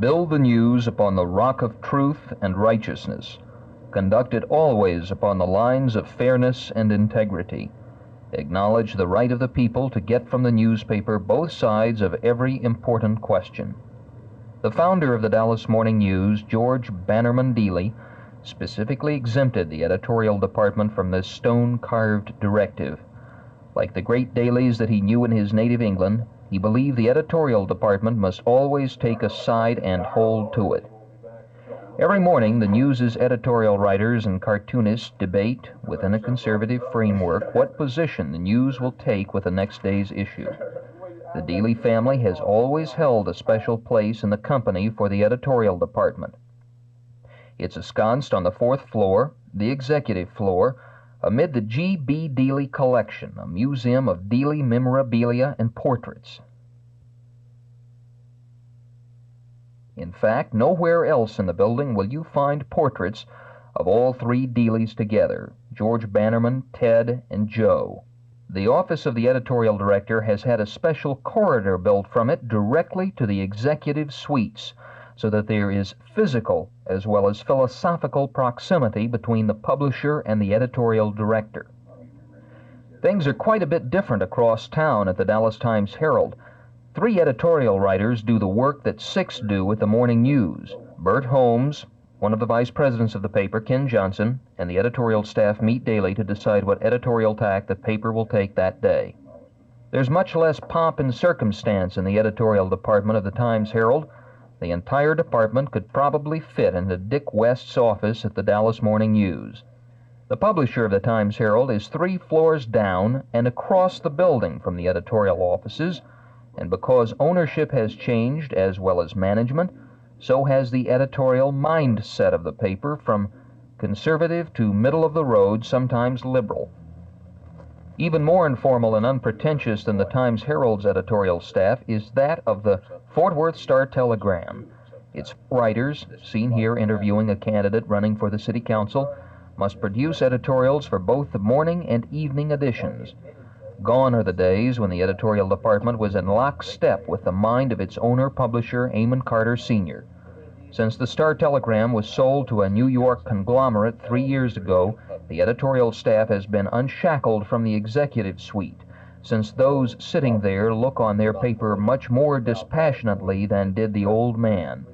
Build the news upon the rock of truth and righteousness. Conduct it always upon the lines of fairness and integrity. Acknowledge the right of the people to get from the newspaper both sides of every important question. The founder of the Dallas Morning News, George Bannerman Dealey, specifically exempted the editorial department from this stone-carved directive. Like the great dailies that he knew in his native England, he believed the editorial department must always take a side and hold to it. Every morning, the News's editorial writers and cartoonists debate, within a conservative framework, what position the News will take with the next day's issue. The Dealey family has always held a special place in the company for the editorial department. It's ensconced on the 4th floor, the executive floor, amid the G.B. Dealey Collection, a museum of Dealey memorabilia and portraits. In fact, nowhere else in the building will you find portraits of all three Dealeys together, George Bannerman, Ted, and Joe. The office of the editorial director has had a special corridor built from it directly to the executive suites, so that there is physical as well as philosophical proximity between the publisher and the editorial director. Things are quite a bit different across town at the Dallas Times-Herald. 3 editorial writers do the work that 6 do at the Morning News. Bert Holmes, one of the vice presidents of the paper, Ken Johnson, and the editorial staff meet daily to decide what editorial tack the paper will take that day. There's much less pomp and circumstance in the editorial department of the Times-Herald. The entire department could probably fit into Dick West's office at the Dallas Morning News. The publisher of the Times-Herald is 3 floors down and across the building from the editorial offices, and because ownership has changed as well as management, so has the editorial mindset of the paper, from conservative to middle of the road, sometimes liberal. Even more informal and unpretentious than the Times-Herald's editorial staff is that of the Fort Worth Star-Telegram. Its writers, seen here interviewing a candidate running for the city council, must produce editorials for both the morning and evening editions. Gone are the days when the editorial department was in lockstep with the mind of its owner-publisher, Amon Carter Sr. Since the Star-Telegram was sold to a New York conglomerate 3 years ago, the editorial staff has been unshackled from the executive suite, since those sitting there look on their paper much more dispassionately than did the old man.